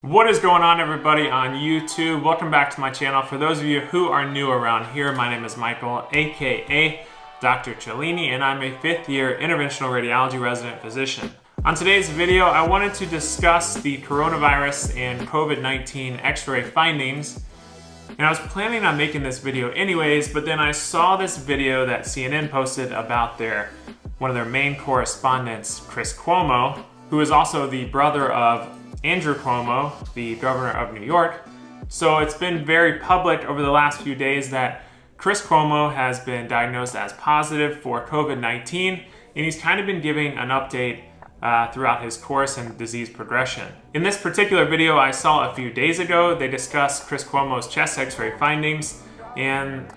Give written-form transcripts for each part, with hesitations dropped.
What is going on, everybody on YouTube? Welcome back to my channel. For those of you who are new around here, my name is Michael, aka Dr. Cellini, and I'm a fifth-year interventional radiology resident physician. On today's video, I wanted to discuss the coronavirus and COVID-19 x-ray findings. And I was planning on making this video anyways, but then I saw this video that CNN posted about one of their main correspondents, Chris Cuomo, who is also the brother of Andrew Cuomo, the governor of New York. So it's been very public over the last few days that Chris Cuomo has been diagnosed as positive for COVID-19, and he's kind of been giving an update throughout his course and disease progression. In this particular video I saw a few days ago, they discussed Chris Cuomo's chest x-ray findings, and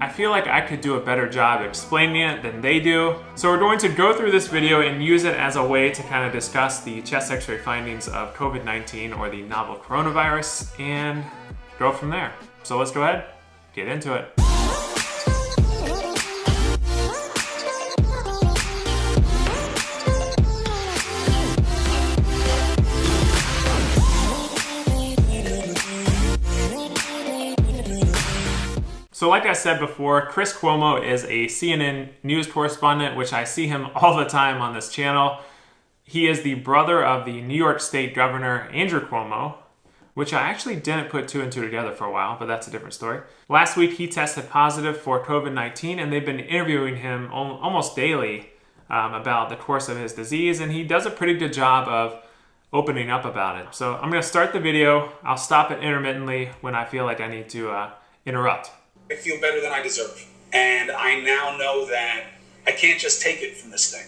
I feel like I could do a better job explaining it than they do. So we're going to go through this video and use it as a way to kind of discuss the chest x-ray findings of COVID-19 or the novel coronavirus and go from there. So let's go ahead, get into it. So like I said before, Chris Cuomo is a CNN news correspondent, which I see him all the time on this channel. He is the brother of the New York State Governor, Andrew Cuomo, which I actually didn't put two and two together for a while, but that's a different story. Last week, he tested positive for COVID-19, and they've been interviewing him almost daily about the course of his disease, and he does a pretty good job of opening up about it. So I'm gonna start the video. I'll stop it intermittently when I feel like I need to interrupt. I feel better than I deserve. And I now know that I can't just take it from this thing.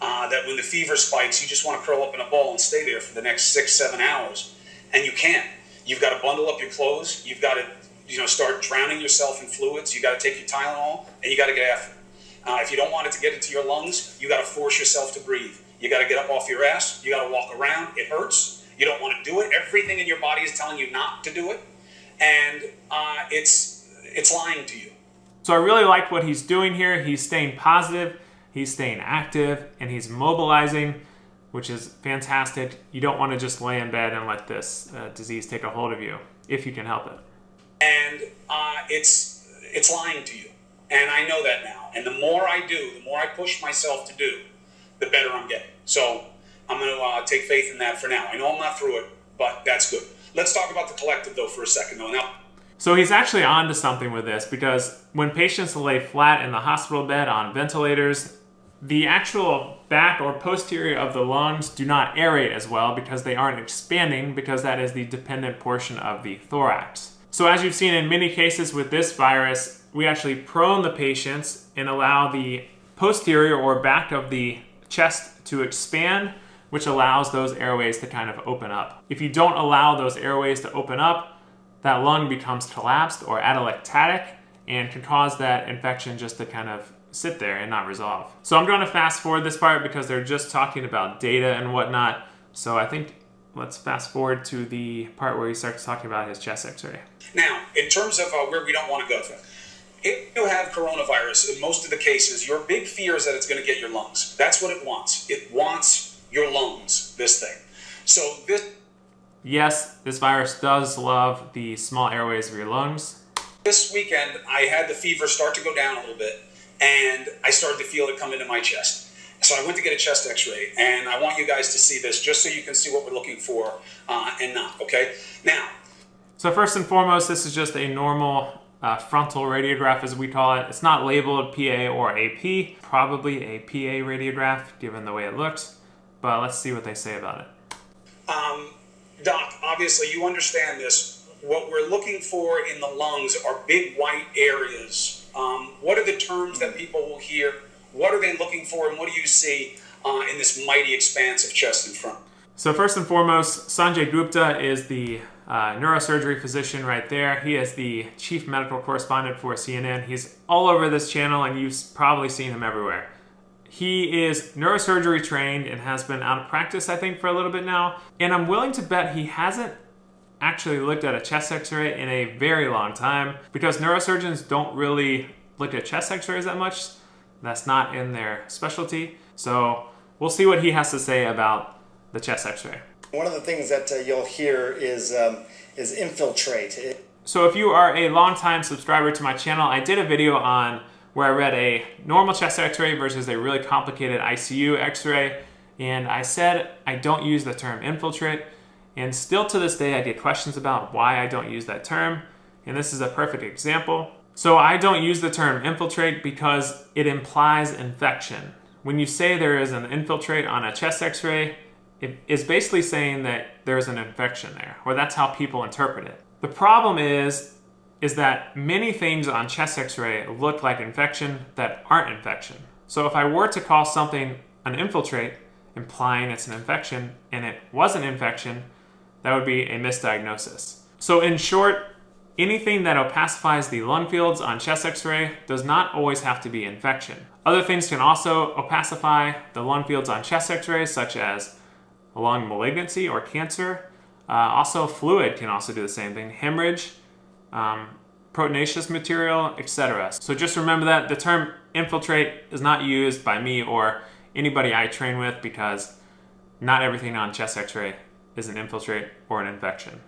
That when the fever spikes, you just want to curl up in a ball and stay there for the next 6-7 hours. And you can't. You've got to bundle up your clothes. You've got to start drowning yourself in fluids. You got to take your Tylenol, and you got to get after it. If you don't want it to get into your lungs, you got to force yourself to breathe. You got to get up off your ass. You got to walk around. It hurts. You don't want to do it. Everything in your body is telling you not to do it. And it's lying to you. So I really like what he's doing here. He's staying positive, he's staying active, and he's mobilizing, which is fantastic. You don't want to just lay in bed and let this disease take a hold of you, if you can help it. And it's lying to you. And I know that now. And the more I do, the more I push myself to do, the better I'm getting. So I'm going to take faith in that for now. I know I'm not through it, but that's good. Let's talk about the collective, though, for a second, though. Now, so he's actually onto something with this, because when patients lay flat in the hospital bed on ventilators, the actual back or posterior of the lungs do not aerate as well because they aren't expanding, because that is the dependent portion of the thorax. So as you've seen in many cases with this virus, we actually prone the patients and allow the posterior or back of the chest to expand, which allows those airways to kind of open up. If you don't allow those airways to open up, that lung becomes collapsed or atelectatic and can cause that infection just to kind of sit there and not resolve. So I'm going to fast forward this part because they're just talking about data and whatnot. So I think let's fast forward to the part where he starts talking about his chest x-ray. Now, in terms of where we don't want to go to, if you have coronavirus, in most of the cases, your big fear is that it's going to get your lungs. That's what it wants. It wants your lungs, this thing. So yes, this virus does love the small airways of your lungs. This weekend, I had the fever start to go down a little bit, and I started to feel it come into my chest. So I went to get a chest x-ray, and I want you guys to see this just so you can see what we're looking for and not, okay? Now. So first and foremost, this is just a normal frontal radiograph, as we call it. It's not labeled PA or AP, probably a PA radiograph, given the way it looks, but let's see what they say about it. Doc, obviously you understand this. What we're looking for in the lungs are big white areas. What are the terms that people will hear? What are they looking for, and what do you see in this mighty expanse of chest in front? So first and foremost, Sanjay Gupta is the neurosurgery physician right there. He is the chief medical correspondent for CNN. He's all over this channel, and you've probably seen him everywhere. He is neurosurgery trained and has been out of practice, I think, for a little bit now. And I'm willing to bet he hasn't actually looked at a chest x-ray in a very long time, because neurosurgeons don't really look at chest x-rays that much. That's not in their specialty. So we'll see what he has to say about the chest x-ray. One of the things that you'll hear is infiltrate. So if you are a longtime subscriber to my channel, I did a video on where I read a normal chest x-ray versus a really complicated ICU x-ray, and I said I don't use the term infiltrate, and still to this day I get questions about why I don't use that term, and this is a perfect example. So I don't use the term infiltrate because it implies infection. When you say there is an infiltrate on a chest x-ray, it is basically saying that there's an infection there, or that's how people interpret it. The problem is that many things on chest x-ray look like infection that aren't infection. So if I were to call something an infiltrate, implying it's an infection, and it was an infection, that would be a misdiagnosis. So in short, anything that opacifies the lung fields on chest x-ray does not always have to be infection. Other things can also opacify the lung fields on chest x-rays, such as lung malignancy or cancer. Also fluid can also do the same thing, hemorrhage, proteinaceous material, etc. So just remember that the term infiltrate is not used by me or anybody I train with, because not everything on chest x-ray is an infiltrate or an infection.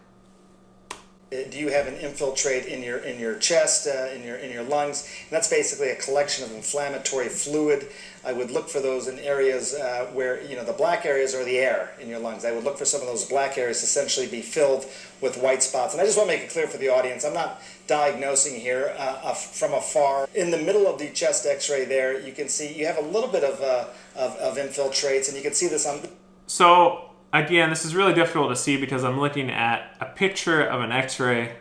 Do you have an infiltrate in your chest, in your lungs? And that's basically a collection of inflammatory fluid. I would look for those in areas where, the black areas are the air in your lungs. I would look for some of those black areas to essentially be filled with white spots. And I just want to make it clear for the audience, I'm not diagnosing here from afar. In the middle of the chest x-ray there, you can see you have a little bit of infiltrates, and you can see this on... So again, this is really difficult to see because I'm looking at a picture of an x-ray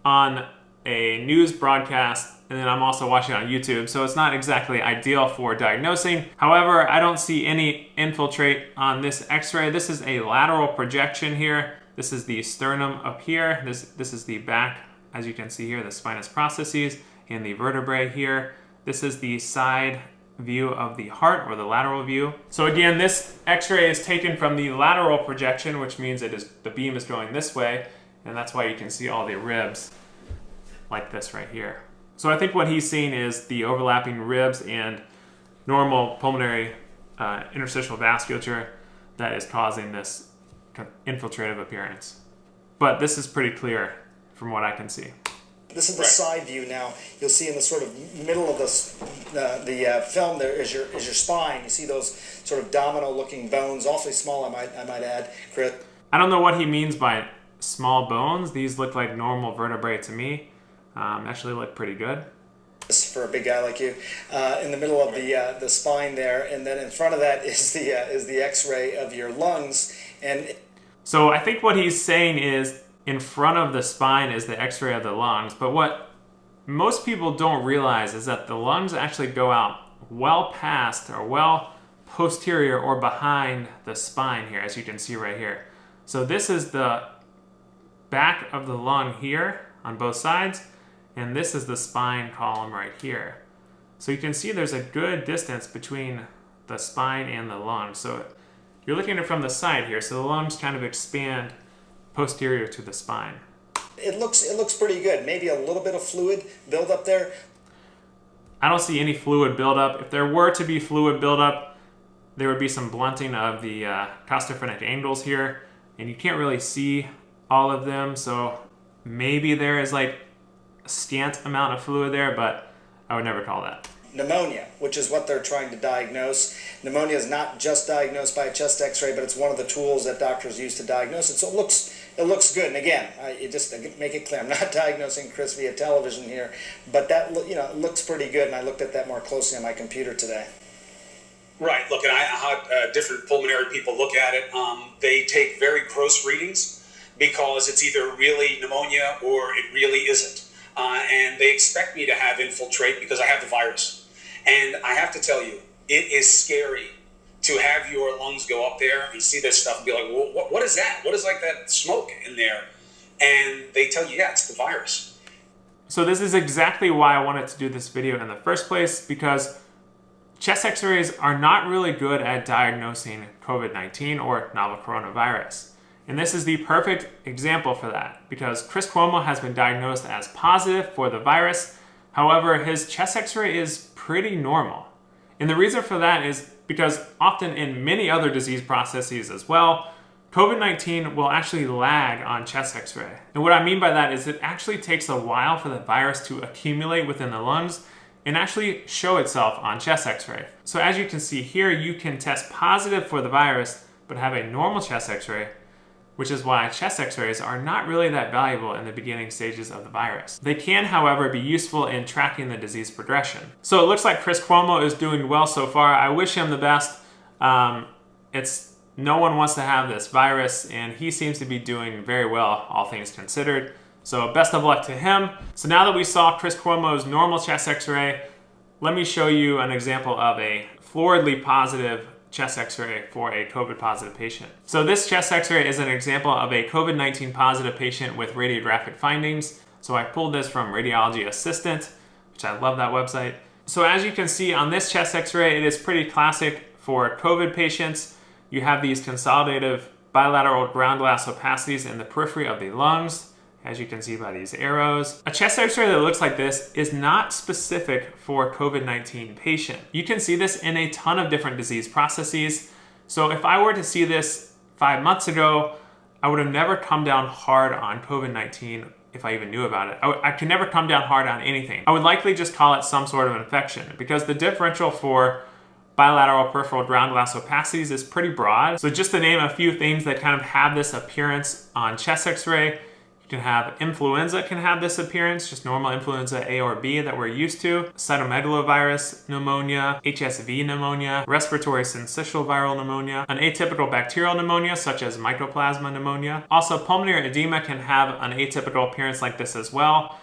on a news broadcast, and then I'm also watching it on YouTube, so it's not exactly ideal for diagnosing. However, I don't see any infiltrate on this x-ray. This is a lateral projection here. This is the sternum up here. This is the back, as you can see here, the spinous processes and the vertebrae here. This is the side view of the heart, or the lateral view. So again, this x-ray is taken from the lateral projection, which means the beam is going this way, and that's why you can see all the ribs like this right here. So I think what he's seeing is the overlapping ribs and normal pulmonary interstitial vasculature that is causing this infiltrative appearance. But this is pretty clear from what I can see. This is the side view now. You'll see in the sort of middle of the film there is your spine. You see those sort of domino-looking bones, awfully small, I might add, Chris. I don't know what he means by small bones. These look like normal vertebrae to me. Actually look pretty good. For a big guy like you, in the middle of the spine there, and then in front of that is the X-ray of your lungs. And so I think what he's saying is, in front of the spine is the x-ray of the lungs, but what most people don't realize is that the lungs actually go out well past, or well posterior or behind the spine here, as you can see right here. So this is the back of the lung here on both sides, and this is the spine column right here. So you can see there's a good distance between the spine and the lung. So you're looking at it from the side here, so the lungs kind of expand posterior to the spine. It looks pretty good. Maybe a little bit of fluid buildup there. I don't see any fluid buildup. If there were to be fluid buildup, there would be some blunting of the costophrenic angles here, and you can't really see all of them, so maybe there is like a scant amount of fluid there, but I would never call that. Pneumonia, which is what they're trying to diagnose. Pneumonia is not just diagnosed by a chest x-ray, but it's one of the tools that doctors use to diagnose it. So it looks good. And again, just to make it clear, I'm not diagnosing Chris via television here, but that it looks pretty good, and I looked at that more closely on my computer today. Right. Look, and how different pulmonary people look at it. They take very gross readings because it's either really pneumonia or it really isn't. And they expect me to have infiltrate because I have the virus. And I have to tell you, it is scary to have your lungs go up there and see this stuff and be like, well, what is that? What is like that smoke in there? And they tell you, yeah, it's the virus. So this is exactly why I wanted to do this video in the first place, because chest x-rays are not really good at diagnosing COVID-19 or novel coronavirus. And this is the perfect example for that, because Chris Cuomo has been diagnosed as positive for the virus. However, his chest x-ray is pretty normal. And the reason for that is because often in many other disease processes as well, COVID-19 will actually lag on chest x-ray. And what I mean by that is it actually takes a while for the virus to accumulate within the lungs and actually show itself on chest x-ray. So as you can see here, you can test positive for the virus, but have a normal chest x-ray, which is why chest x-rays are not really that valuable in the beginning stages of the virus. They can, however, be useful in tracking the disease progression. So it looks like Chris Cuomo is doing well so far. I wish him the best. No one wants to have this virus, and he seems to be doing very well, all things considered. So best of luck to him. So now that we saw Chris Cuomo's normal chest x-ray, let me show you an example of a floridly positive chest x-ray for a COVID positive patient. So this chest x-ray is an example of a COVID-19 positive patient with radiographic findings. So I pulled this from Radiology Assistant, which I love that website. So as you can see on this chest x-ray, it is pretty classic for COVID patients. You have these consolidative bilateral ground glass opacities in the periphery of the lungs, as you can see by these arrows. A chest x-ray that looks like this is not specific for COVID-19 patient. You can see this in a ton of different disease processes. So if I were to see this 5 months ago, I would have never come down hard on COVID-19 if I even knew about it. I could never come down hard on anything. I would likely just call it some sort of infection because the differential for bilateral peripheral ground glass opacities is pretty broad. So just to name a few things that kind of have this appearance on chest x-ray, you can have influenza can have this appearance, just normal influenza A or B that we're used to, cytomegalovirus pneumonia, HSV pneumonia, respiratory syncytial viral pneumonia, an atypical bacterial pneumonia such as mycoplasma pneumonia. Also, pulmonary edema can have an atypical appearance like this as well.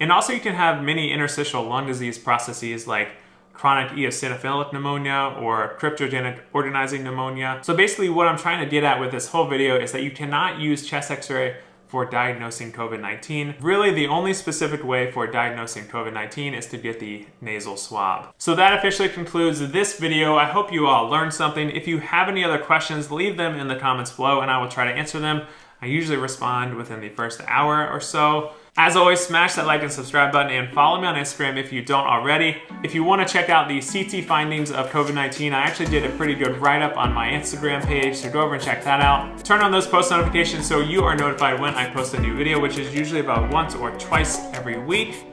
And also you can have many interstitial lung disease processes like chronic eosinophilic pneumonia or cryptogenic organizing pneumonia. So basically what I'm trying to get at with this whole video is that you cannot use chest x-ray for diagnosing COVID-19. Really, the only specific way for diagnosing COVID-19 is to get the nasal swab. So that officially concludes this video. I hope you all learned something. If you have any other questions, leave them in the comments below and I will try to answer them. I usually respond within the first hour or so. As always, smash that like and subscribe button and follow me on Instagram if you don't already. If you want to check out the CT findings of COVID-19, I actually did a pretty good write-up on my Instagram page, so go over and check that out. Turn on those post notifications so you are notified when I post a new video, which is usually about once or twice every week.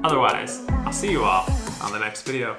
Otherwise, I'll see you all on the next video.